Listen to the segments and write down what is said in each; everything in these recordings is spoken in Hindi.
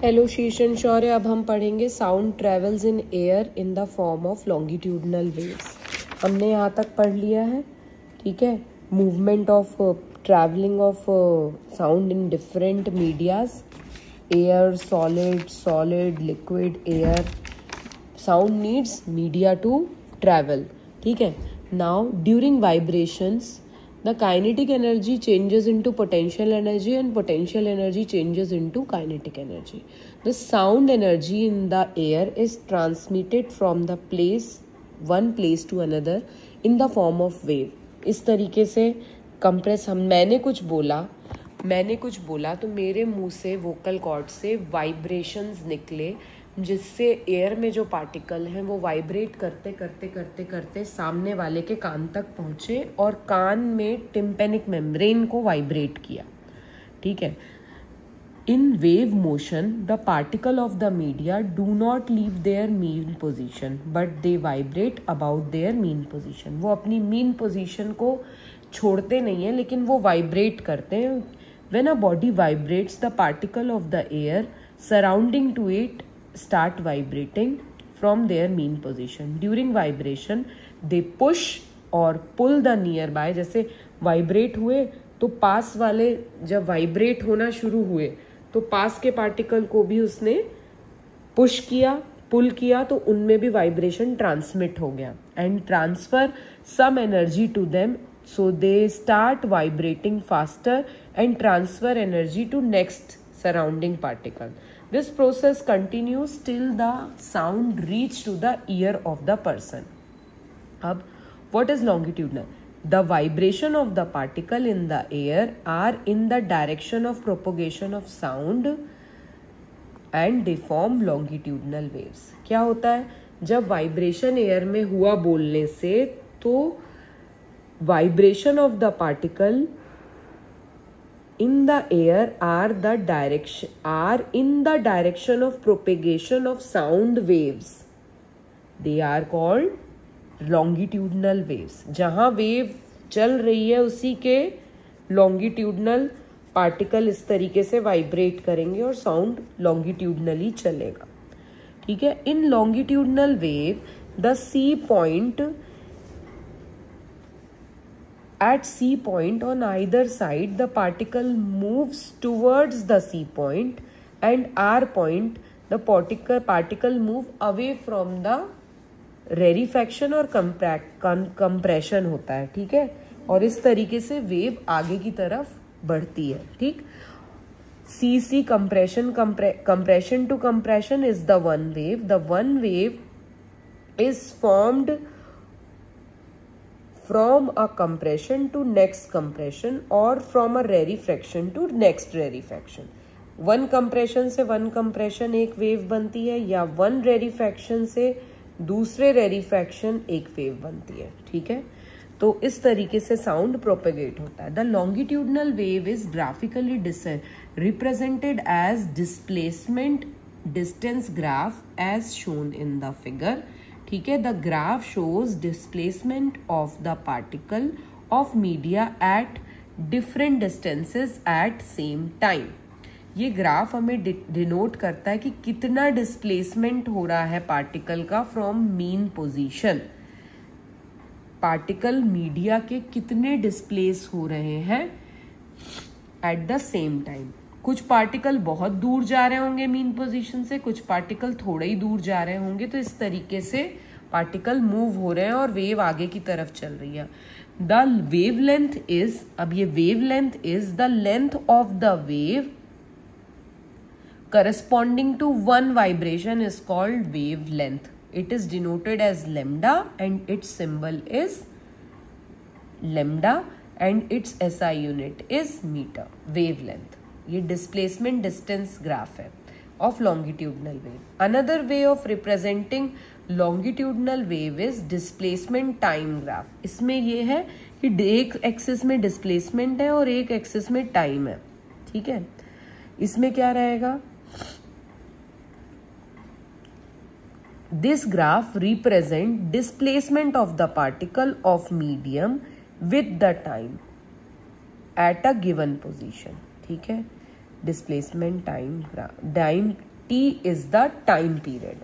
हेलो शीर्षन शौर्य, अब हम पढ़ेंगे sound travels in air in the form of longitudinal waves. हमने यहाँ तक पढ़ लिया है, ठीक है। Movement of travelling of sound in different medias, air, solid, liquid, air. Sound needs media to travel, ठीक है। Now during vibrations the kinetic energy changes into potential energy and potential energy changes into kinetic energy. The sound energy in the air is transmitted from the one place to another in the form of wave. इस तरीके से कंप्रेस मैंने कुछ बोला तो मेरे मुंह से वोकल कॉर्ड से वाइब्रेशंस निकले, जिससे एयर में जो पार्टिकल हैं वो वाइब्रेट करते करते सामने वाले के कान तक पहुँचे और कान में टिम्पेनिक मेम्ब्रेन को वाइब्रेट किया, ठीक है। In wave motion the particle of the media do not leave their mean position but they vibrate about their mean position. वो अपनी मीन पोजीशन को छोड़ते नहीं हैं, लेकिन वो वाइब्रेट करते हैं। When a body vibrates the particle of the air surrounding to it start vibrating from their mean position. During vibration they push or pull the nearby. जैसे वाइब्रेट हुए तो पास वाले जब वाइब्रेट होना शुरू हुए तो पास के पार्टिकल को भी उसने पुश किया, पुल किया, तो उनमें भी वाइब्रेशन ट्रांसमिट हो गया and transfer some energy to them, so they start vibrating faster and transfer energy to next surrounding particle. This process continues till the sound reach to the ear of the person. अब what is longitudinal? The vibration of the particle in the air are in the direction of propagation of sound and they form longitudinal waves. क्या होता है जब वाइब्रेशन एयर में हुआ बोलने से, तो vibration of the particle in the air are in the direction of propagation of sound waves. They are called longitudinal waves. जहाँ वेव चल रही है उसी के longitudinal पार्टिकल इस तरीके से वाइब्रेट करेंगे और साउंड longitudinally चलेगा, ठीक है। इन longitudinal wave the C point at C point on either side the particle moves towards the C point and R point the particle move away from the rarefaction और compression होता है, ठीक है। और इस तरीके से वेव आगे की तरफ बढ़ती है, ठीक। CC compression to compression is the one wave. The one wave is formed from a compression to next compression or from a rarefaction to next rarefaction. One compression से वन compression एक वेव बनती है, या वन rarefaction से दूसरे rarefaction एक वेव बनती है, ठीक है। तो इस तरीके से साउंड प्रोपेगेट होता है। The longitudinal wave is graphically represented as displacement distance graph as shown in the figure, ठीक है। The graph shows displacement of the particle of media at different distances at same time. ये ग्राफ हमें डिनोट करता है कि कितना डिस्प्लेसमेंट हो रहा है पार्टिकल का from mean position. Particle media के कितने डिस्प्लेस हो रहे हैं एट द सेम टाइम। कुछ पार्टिकल बहुत दूर जा रहे होंगे मीन पोजीशन से, कुछ पार्टिकल थोड़े ही दूर जा रहे होंगे, तो इस तरीके से पार्टिकल मूव हो रहे हैं और वेव आगे की तरफ चल रही है। द वेव लेंथ इज, अब ये wavelength is the length of the wave corresponding to one vibration is called wavelength. It is denoted as lambda and its symbol is lambda and its SI unit is meter. Wavelength. ये displacement distance graph है of longitudinal wave. Another way of representing longitudinal wave is displacement time graph. इसमें ये है कि एक एक्सिस में displacement है और एक एक्सिस में time है, ठीक है। इसमें क्या रहेगा? This graph represent displacement of the particle of medium with the time at a given position, ठीक है। Displacement T is the time period.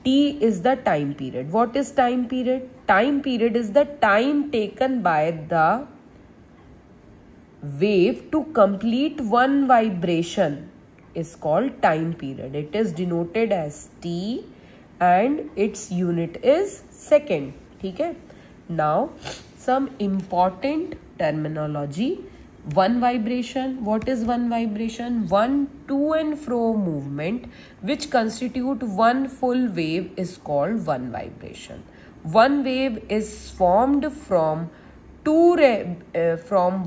T is the time period. What is time period? Time period is the time taken by the wave to complete one vibration is called time period. It is denoted as T and its unit is second. ठीक है. Now some important terminology. One vibration. What is one vibration? One to and fro movement which constitute one full wave is called one vibration. One wave is formed from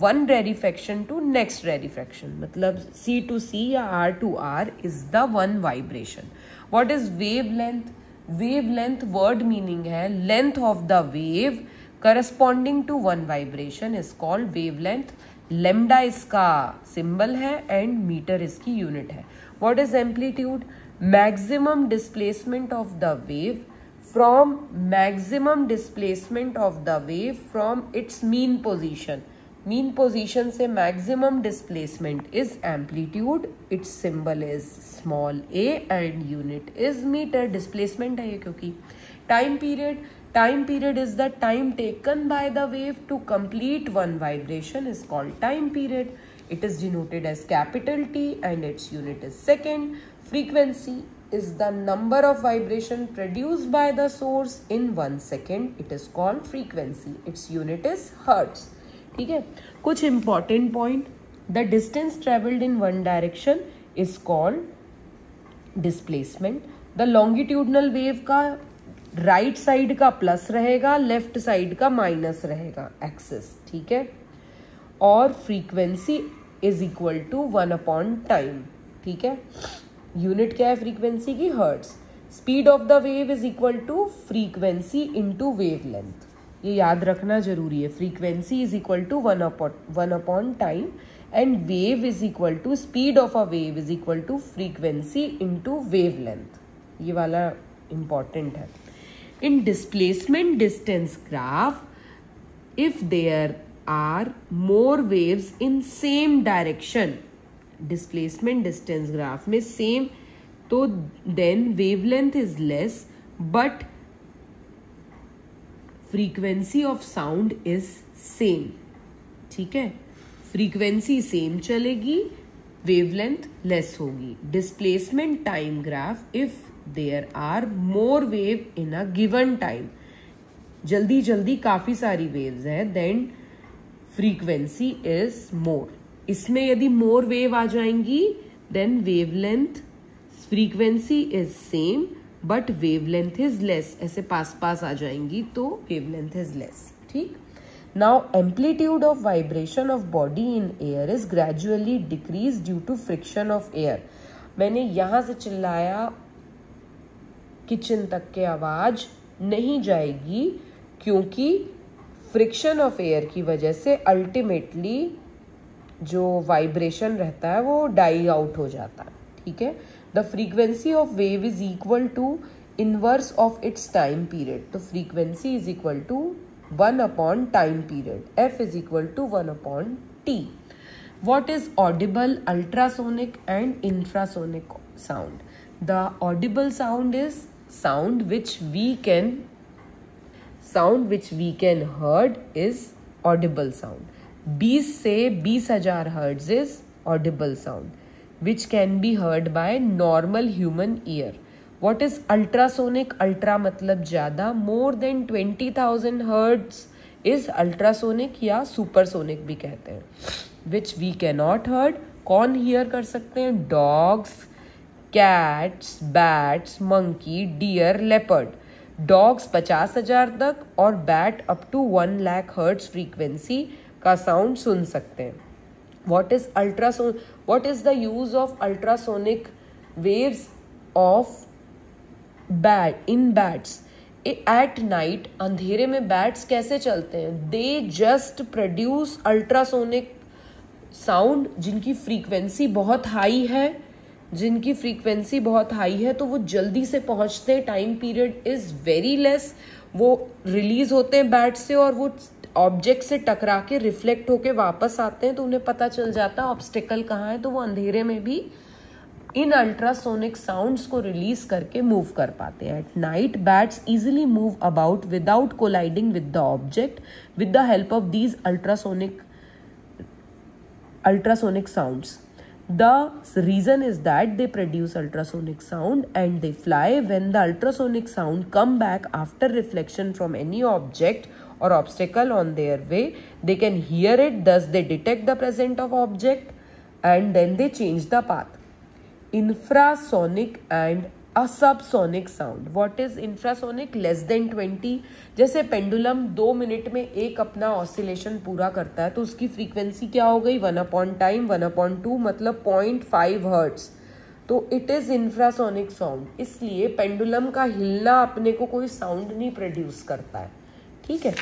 one rarefaction to next rarefaction. मतलब C to C या R to R is the one vibration. What is wavelength? Wavelength word meaning है length of the wave corresponding to one vibration is called wavelength. Lambda इसका सिंबल है एंड मीटर इसकी यूनिट है. What is amplitude? Maximum displacement of the wave from its mean position. Mean position से maximum displacement is amplitude. Its symbol is small a and unit is metre. Displacement है ये क्योंकि. Time period. Time period is the time taken by the wave to complete one vibration is called time period. It is denoted as capital T and its unit is second. Frequency is the number of vibration produced by the source in 1 second. It is called frequency. Its unit is hertz. ठीक है. कुछ important point. The distance traveled in one direction is called displacement. The longitudinal wave का राइट साइड का प्लस रहेगा, लेफ्ट साइड का माइनस रहेगा एक्सिस. ठीक है. और फ्रीक्वेंसी इज इक्वल टू 1/टाइम. ठीक है. यूनिट क्या है फ्रीक्वेंसी की? Hertz. Speed of the wave is equal to frequency into wavelength. ये याद रखना जरूरी है. फ्रीक्वेंसी इज इक्वल टू 1/टाइम and wave is equal to speed of a wave is equal to frequency into wavelength. ये वाला इंपॉर्टेंट है. In displacement distance graph, if there are more waves in same direction, displacement distance graph में same, तो then wavelength is less but frequency of sound is same. ठीक है. frequency same चलेगी, wavelength less होगी. displacement time graph, if there are more wave in a given time, जल्दी जल्दी काफी सारी waves है, then frequency is more. इसमें यदि more wave आ जाएंगी then wavelength frequency is same but wavelength is less. ऐसे पास पास आ जाएंगी तो wavelength is less. ठीक. Now amplitude of vibration of body in air is gradually decreased due to friction of air. मैंने यहां से चिल्लाया, किचन तक के आवाज नहीं जाएगी क्योंकि फ्रिक्शन ऑफ एयर की वजह से अल्टीमेटली जो वाइब्रेशन रहता है वो डाई आउट हो जाता है. ठीक है. The frequency of wave is equal to inverse of its time period. तो फ्रीक्वेंसी इज इक्वल टू 1/टाइम period. F is equal to 1/T. What is audible, ultrasonic and infrasonic sound? The audible sound is sound which we can heard is audible sound. 20 से 20,000 hertz is audible sound which can be heard by normal human ear. What is ultrasonic? Ultra मतलब ज्यादा. More than 20,000 hertz is ultrasonic या supersonic भी कहते हैं. Which we cannot heard. कौन hear कर सकते हैं? Dogs, cats, bats, monkey, deer, leopard. Dogs 50,000 तक और bat up to 1 lakh hertz frequency का साउंड सुन सकते हैं. What is ultrasonic? What is the use of ultrasonic waves of in bats? At night अंधेरे में bats कैसे चलते हैं? They just produce ultrasonic sound जिनकी फ्रीक्वेंसी बहुत हाई है, तो वो जल्दी से पहुंचते हैं. Time period is very less. वो रिलीज होते हैं बैट से और वो ऑब्जेक्ट से टकरा के रिफ्लेक्ट होके वापस आते हैं, तो उन्हें पता चल जाता है ऑब्स्टिकल कहाँ है, तो वो अंधेरे में भी इन अल्ट्रासोनिक साउंड्स को रिलीज करके मूव कर पाते हैं. At night bats easily move about without colliding with the object with the help of these ultrasonic sounds. The reason is that they produce ultrasonic sound and they fly. When the ultrasonic sound come back after reflection from any object or obstacle on their way, they can hear it, thus they detect the presence of object and then they change the path. Infrasonic and a subsonic sound. What is infrasonic? Less than 20. जैसे पेंडुलम 2 मिनट में एक अपना ऑसिलेशन पूरा करता है तो उसकी फ्रीक्वेंसी क्या हो गई 1/time 1/2 मतलब 0.5 हर्ट्स. तो इट इज इंफ्रासोनिक साउंड. इसलिए पेंडुलम का हिलना अपने को कोई साउंड नहीं प्रोड्यूस करता है. ठीक है.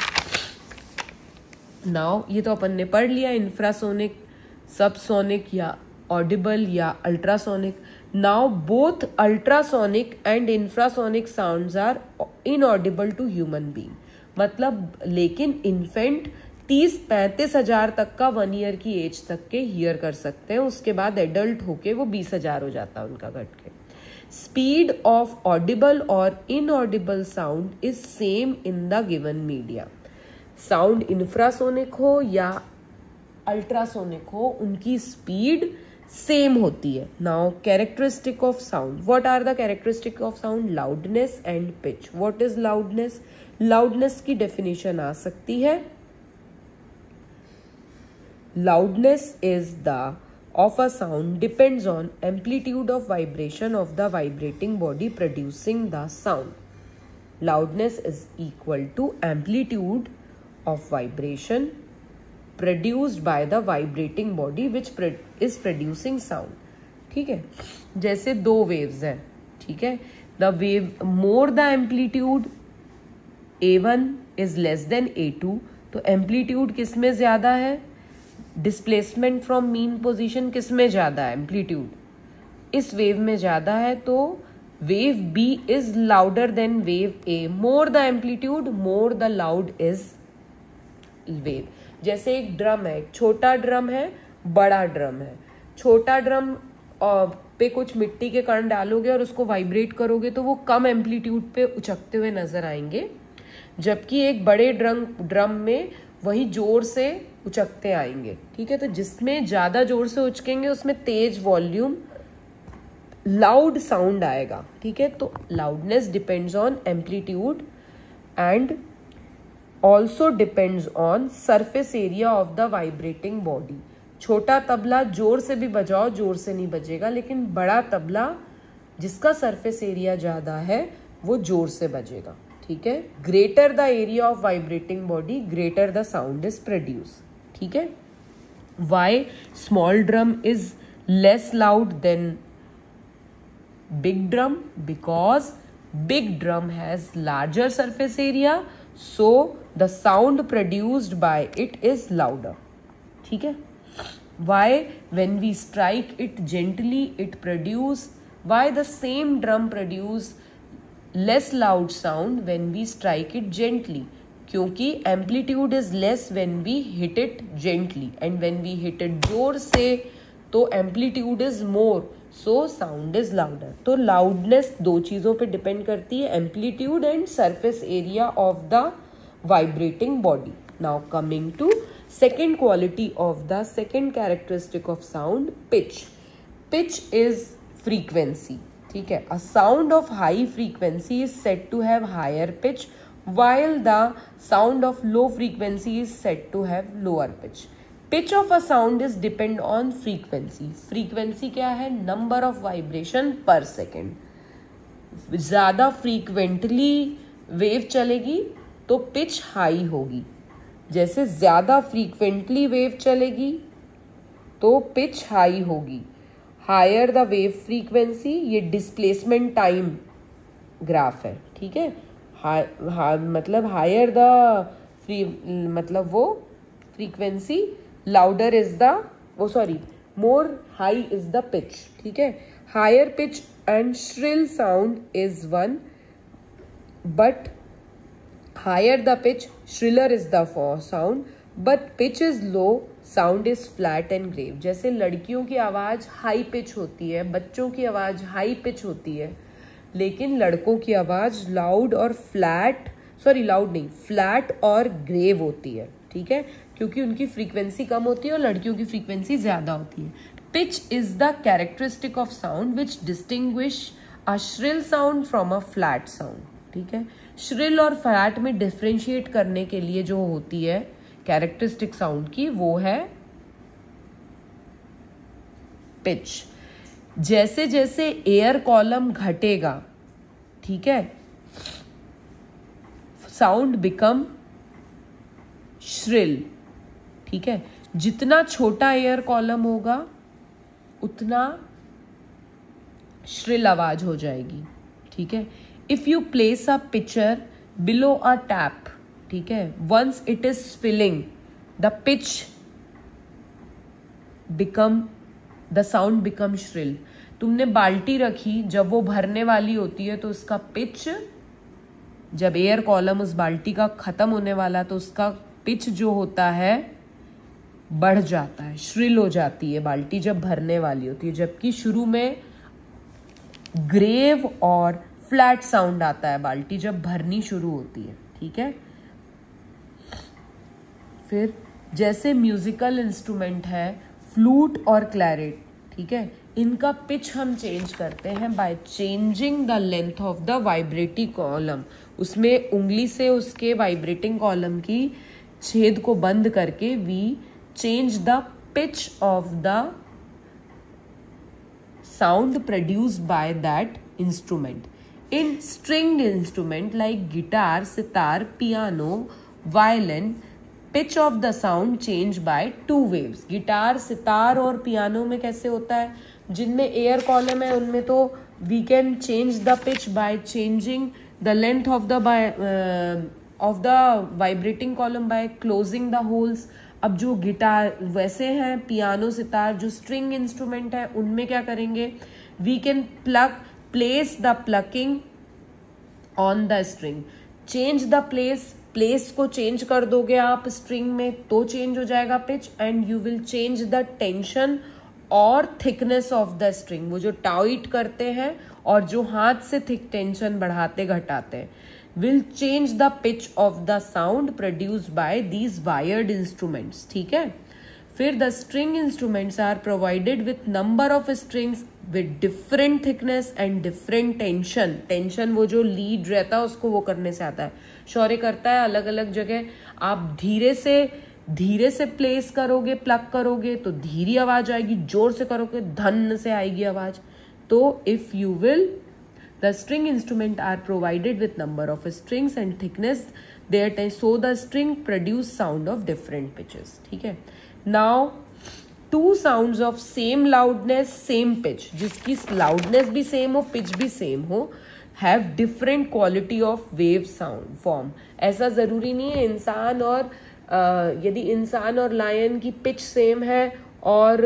नाउ ये तो अपन ने पढ़ लिया इंफ्रासोनिक, सबसोनिक या ऑडिबल या ultrasonic. Now both ultrasonic and infrasonic sounds are inaudible to human being. मतलब लेकिन इन्फेंट 30-35 हजार तक का 1 ईयर की एज तक के हियर कर सकते हैं. उसके बाद एडल्ट होके वो 20,000 हो जाता है उनका घट के. स्पीड ऑफ ऑडिबल और inaudible sound is same in the given media. Sound infrasonic हो या अल्ट्रासोनिक हो, उनकी स्पीड सेम होती है. Now characteristic of sound. What are the characteristic of sound? Loudness and pitch. What is loudness? Loudness की डेफिनेशन आ सकती है. Loudness is the of a sound depends on amplitude of vibration of the vibrating body producing the sound. Loudness is equal to amplitude of vibration produced by the vibrating body which is producing sound. ठीक है. जैसे 2 waves हैं. ठीक है. The wave more the amplitude A1 is less than A2. तो amplitude किस में ज्यादा है? डिस्प्लेसमेंट फ्रॉम मीन पोजीशन किस में ज्यादा है? एम्पलीट्यूड इस वेव में ज्यादा है. तो wave B is louder than wave A. More the amplitude more the loud is wave. जैसे एक ड्रम है, एक छोटा ड्रम है, बड़ा ड्रम है. छोटा ड्रम पे कुछ मिट्टी के कण डालोगे और उसको वाइब्रेट करोगे तो वो कम एम्पलीट्यूड पे उछकते हुए नजर आएंगे, जबकि एक बड़े ड्रम में वही जोर से उचकते आएंगे. ठीक है. तो जिसमें ज्यादा जोर से उचकेंगे उसमें तेज वॉल्यूम लाउड साउंड आएगा. ठीक है. तो loudness depends on amplitude and also depends on surface area of the vibrating body. छोटा तबला जोर से भी बजाओ जोर से नहीं बजेगा, लेकिन बड़ा तबला जिसका सरफेस एरिया ज्यादा है वो जोर से बजेगा. ठीक है. Greater the area of vibrating body greater the sound is produce. ठीक है. Why small drum is less loud than big drum? Because big drum has larger surface area, so the sound produced by it is louder. ठीक है. Why when we strike it gently it produce? Why the same drum produce less loud sound when we strike it gently? क्योंकि amplitude is less when we hit it gently and when we hit it जोर से तो amplitude is more, so sound is louder. तो loudness 2 चीजों पे डिपेंड करती है, amplitude and surface area of the vibrating body. Now coming to second quality of the second characteristic of sound, pitch. Pitch is frequency. ठीक है. A sound of high frequency is said to have higher pitch while the sound of low frequency is said to have lower pitch. Pitch of a sound is depend on frequency. Frequency क्या है? Number of vibration per second. ज्यादा frequently wave चलेगी तो pitch high होगी. जैसे ज्यादा frequently wave चलेगी तो pitch high होगी. हायर द वेव फ्रीक्वेंसी, ये डिस्प्लेसमेंट टाइम ग्राफ है. ठीक है. मतलब हायर द मतलब वो frequency louder is the more high is the pitch. ठीक है. Higher pitch and shrill sound is 1, but higher the pitch shriller is the sound, but pitch is low, sound is flat and grave. जैसे लड़कियों की आवाज हाई पिच होती है, बच्चों की आवाज हाई पिच होती है, लेकिन लड़कों की आवाज लाउड और फ्लैट, सॉरी लाउड नहीं, फ्लैट और ग्रेव होती है, ठीक है, क्योंकि उनकी फ्रीक्वेंसी कम होती है और लड़कियों की फ्रीक्वेंसी ज्यादा होती है। Pitch is the characteristic of sound which distinguish a shrill sound from a flat sound, ठीक है। श्रिल और फ्लैट में डिफ्रेंशिएट करने के लिए जो होती है कैरेक्टरिस्टिक साउंड की, वो है पिच। जैसे जैसे एयर कॉलम घटेगा, ठीक है, साउंड बिकम श्रिल, ठीक है। जितना छोटा एयर कॉलम होगा उतना श्रिल आवाज हो जाएगी, ठीक है। If you place a pitcher below a tap, ठीक है, once it is filling the pitch become, the sound become shrill. तुमने बाल्टी रखी, जब वो भरने वाली होती है तो उसका पिच, जब एयर कॉलम उस बाल्टी का खत्म होने वाला तो उसका पिच जो होता है बढ़ जाता है, श्रिल हो जाती है बाल्टी जब भरने वाली होती है, जबकि शुरू में ग्रेव और फ्लैट साउंड आता है बाल्टी जब भरनी शुरू होती है, ठीक है। फिर जैसे म्यूजिकल इंस्ट्रूमेंट है फ्लूट और क्लैरिनेट, ठीक है, इनका पिच हम चेंज करते हैं by changing the length of the vibrating column. उसमें उंगली से उसके वाइब्रेटिंग कॉलम की छेद को बंद करके we change the pitch of the sound produced by that instrument. In stringed instrument like guitar, sitar, piano, violin, pitch of the sound change by two waves. Guitar, sitar और पियानो में कैसे होता है, जिनमें एयर कॉलम है उनमें तो we can change the pitch by changing the length of the vibrating column by closing the holes. अब जो गिटार वैसे हैं, पियानो, सितार जो स्ट्रिंग इंस्ट्रूमेंट है उनमें क्या करेंगे, we can place the plucking on the string, change the place को चेंज कर दोगे आप स्ट्रिंग में तो चेंज हो जाएगा pitch, and you will change the tension और थिकनेस ऑफ द स्ट्रिंग। वो जो टाइट करते हैं और जो हाथ से थिक टेंशन बढ़ाते घटाते हैं, will change the pitch of the sound produced by these wired instruments, ठीक है। फिर the string instruments are provided with number of strings with different thickness and different tension. tension वो जो लीड रहता है उसको वो करने से आता है, शौर्य करता है अलग अलग जगह। आप धीरे से प्लेस करोगे, प्लग करोगे तो धीरी आवाज आएगी, जोर से करोगे धन से आएगी आवाज। तो if you will, the string instrument are provided with number of strings and thickness their so the string produce sound of different pitches, ठीक है। Now two sounds of same loudness same pitch, जिसकी loudness भी same हो, pitch भी same हो, have different quality of wave sound form. ऐसा जरूरी नहीं है इंसान और यदि इंसान और लायन की पिच सेम है और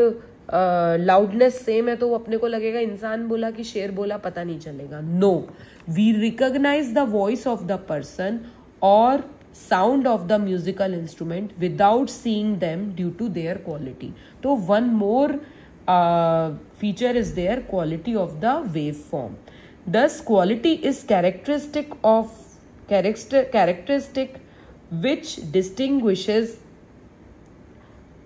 लाउडनेस सेम है तो वो अपने को लगेगा इंसान बोला कि शेर बोला, पता नहीं चलेगा। No, we recognise the voice of the person और sound of the musical instrument without seeing them due to their quality. तो one more feature is their quality of the wave form. This quality is characteristic which distinguishes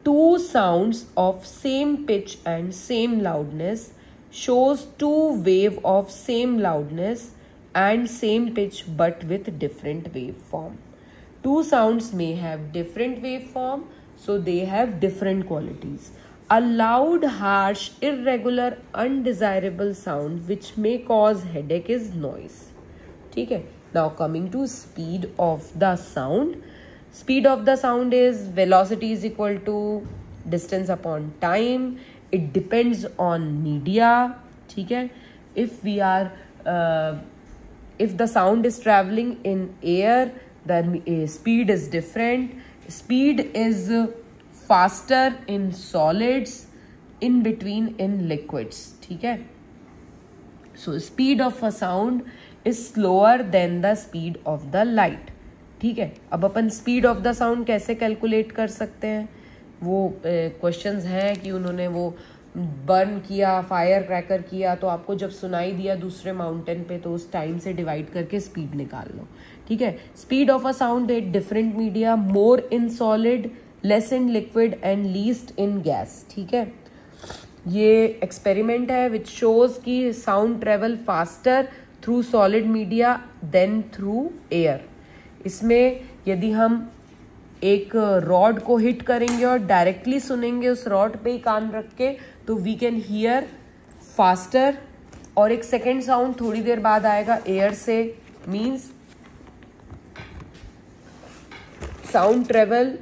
two sounds of same pitch and same loudness, shows two wave of same loudness and same pitch but with different waveform. Two sounds may have different waveform, so they have different qualities. A loud, harsh, irregular, undesirable sound which may cause headache is noise. ठीक है। Now coming to speed of the sound. Speed of the sound is velocity is equal to distance upon time. It depends on media. ठीक है। If we are if the sound is traveling in air, then speed is different. Speed is faster in solids, in between in liquids. ठीक है। So speed of a sound is slower than the speed of the light. ठीक है। अब अपन स्पीड ऑफ द साउंड कैसे कैलकुलेट कर सकते हैं, वो क्वेश्चंस हैं कि उन्होंने वो बर्न किया, फायर क्रैकर किया, तो आपको जब सुनाई दिया दूसरे माउंटेन पे तो उस टाइम से डिवाइड करके स्पीड निकाल लो, ठीक है। Speed of a sound at different media, more in solid, less in liquid and least in gas, ठीक है। ये एक्सपेरिमेंट है विच शोज कि sound travel faster through solid media than through air. इसमें यदि हम एक रॉड को हिट करेंगे और डायरेक्टली सुनेंगे उस रॉड पे ही कान रख के, तो वी कैन हियर फास्टर, और एक सेकेंड साउंड थोड़ी देर बाद आएगा एयर से, means sound travel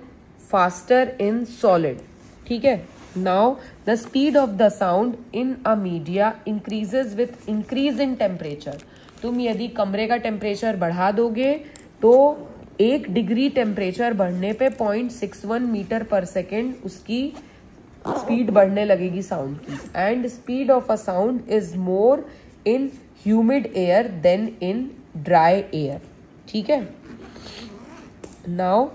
faster in solid, ठीक है। Now the speed of the sound in a media increases with increase in temperature. तुम यदि कमरे का टेम्परेचर बढ़ा दोगे तो 1 डिग्री टेम्परेचर बढ़ने पे 0.61 मीटर पर सेकेंड उसकी स्पीड बढ़ने लगेगी साउंड की। And speed of a sound is more in humid air than in dry air, ठीक है। नाउ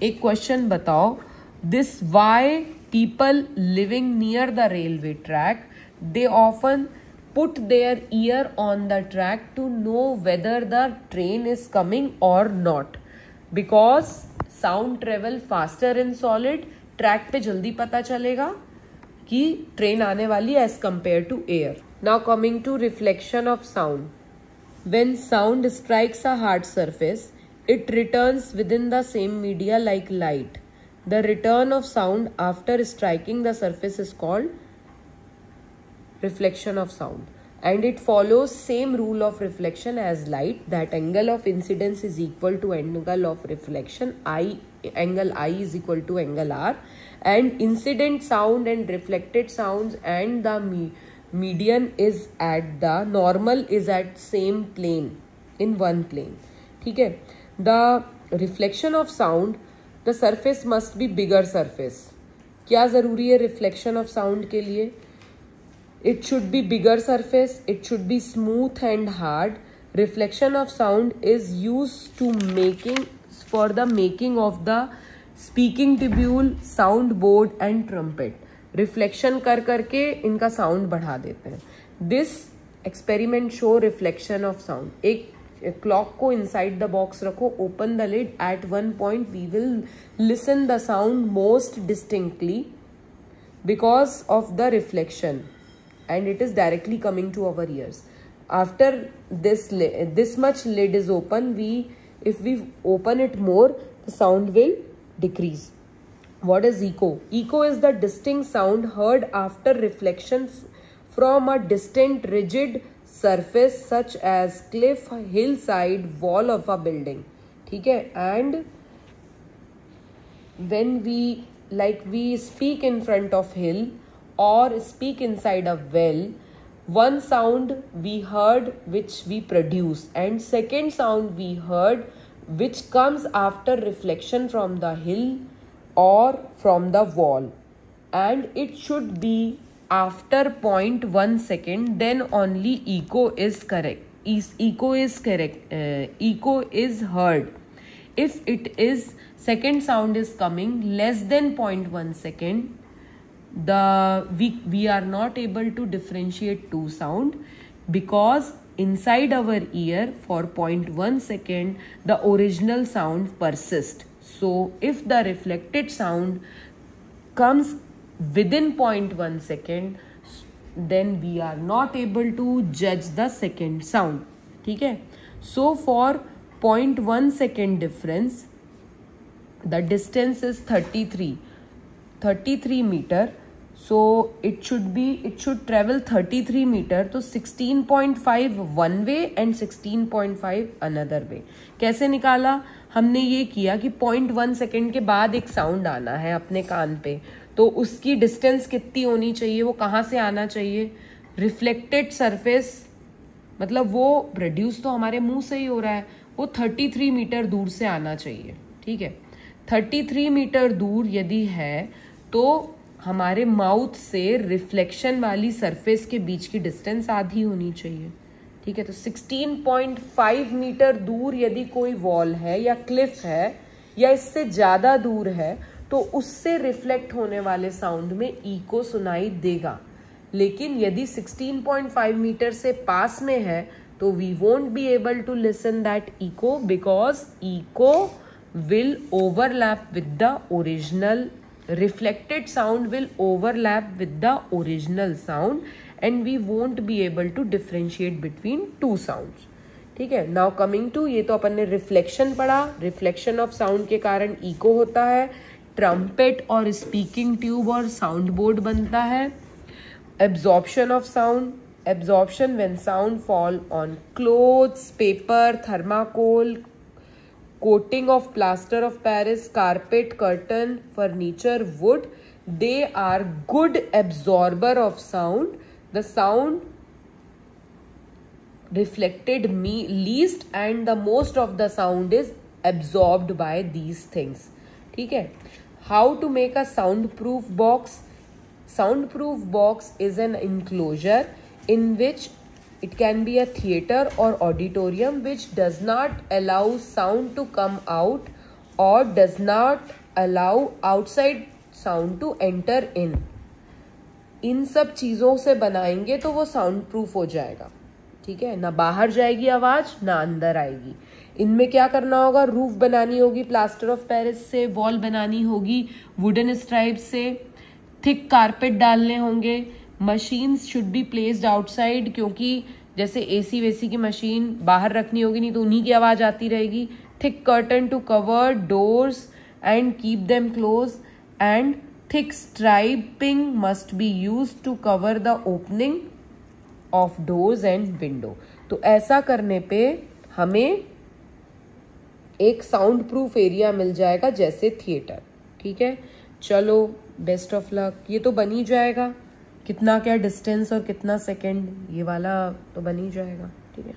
एक क्वेश्चन बताओ, this why people living near the railway track they often put their ear on the track to know whether the train is coming or not, because sound travel faster in solid, track पे जल्दी पता चलेगा कि ट्रेन आने वाली है as compared to air. Now coming to reflection of sound. When sound strikes a hard surface, it returns within the same media like light. The return of sound after striking the surface is called reflection of sound, and it follows same rule of reflection as light, that angle of incidence is equal to angle of reflection, angle I is equal to angle R, and incident sound and reflected sounds and the median is at the normal is at same plane, in one plane, ठीक है। The reflection of sound, the surface must be bigger surface। क्या जरूरी है रिफ्लेक्शन ऑफ साउंड के लिए? It should be bigger surface, it should be smooth and hard. Reflection of sound is used to for the making of the speaking tubule, sound board and trumpet. Reflection कर करके इनका sound बढ़ा देते हैं। This experiment show reflection of sound. एक clock को inside the box रखो, open the lid, at one point we will listen the sound most distinctly because of the reflection, and it is directly coming to our ears. After this much lid is open, if we open it more, the sound will decrease. What is echo? Echo is the distinct sound heard after reflection from a distant rigid surface such as cliff, hillside, wall of a building, ठीक है। And when we speak in front of hill or speak inside a well, one sound we heard which we produce, and second sound we heard which comes after reflection from the hill or from the wall, and it should be after 0.1 second, then only echo is heard. If it is second sound is coming less than 0.1 second, we are not able to differentiate two sound, because inside our ear for 0.1 second the original sound persists. So if the reflected sound comes within 0.1 second, then we are not able to judge the second sound, ठीक है। So for 0.1 second difference, the distance is 33 meter. So it should travel 33 meter, तो 16.5 one way and 16.5 another way। कैसे निकाला? हमने ये किया कि 0.1 सेकेंड के बाद एक साउंड आना है अपने कान पे, तो उसकी डिस्टेंस कितनी होनी चाहिए, वो कहाँ से आना चाहिए? रिफ्लेक्टेड सरफेस, मतलब वो प्रोड्यूस तो हमारे मुंह से ही हो रहा है, वो 33 मीटर दूर से आना चाहिए, ठीक है। 33 मीटर दूर यदि है तो हमारे माउथ से रिफ्लेक्शन वाली सरफेस के बीच की डिस्टेंस आधी होनी चाहिए, ठीक है। तो 16.5 मीटर दूर यदि कोई वॉल है या क्लिफ है या इससे ज़्यादा दूर है, तो तो उससे रिफ्लेक्ट होने वाले साउंड में इको सुनाई देगा। लेकिन यदि 16.5 मीटर से पास में है तो we won't be able to listen that echo, because echo will overlap with the original, reflected sound will overlap with the original sound and we won't be able to differentiate between two sounds। ठीक है, नाउ कमिंग टू, ये तो अपन ने रिफ्लेक्शन पढ़ा। रिफ्लेक्शन ऑफ साउंड के कारण इको होता है, ट्रम्पेट और स्पीकिंग ट्यूब और साउंड बोर्ड बनता है। Absorption of sound, absorption when sound fall on clothes, paper, thermocol, coating of plaster of Paris, carpet, curtain, furniture, wood, they are good absorber of sound. The sound reflected least and the most of the sound is absorbed by these things। ठीक है, how to make a soundproof box? Soundproof box is an enclosure in which it can be a theater or auditorium which does not allow sound to come out or does not allow outside sound to enter in। इन सब चीज़ों से बनाएंगे तो वो साउंड प्रूफ हो जाएगा। ठीक है, ना बाहर जाएगी आवाज़ ना अंदर आएगी। इनमें क्या करना होगा, रूफ बनानी होगी प्लास्टर ऑफ पेरिस से, वॉल बनानी होगी वुडन स्ट्राइप से, थिक कारपेट डालने होंगे। Machines should be placed outside, क्योंकि जैसे एसी वेसी की मशीन बाहर रखनी होगी, नहीं तो उन्हीं की आवाज़ आती रहेगी। Thick curtain to cover doors and keep them close and thick striping must be used to cover the opening of doors and window. तो ऐसा करने पे हमें एक साउंड प्रूफ एरिया मिल जाएगा जैसे थिएटर। ठीक है, चलो बेस्ट ऑफ लक। ये तो बन ही जाएगा, कितना क्या डिस्टेंस और कितना सेकंड, ये वाला तो बन ही जाएगा। ठीक है।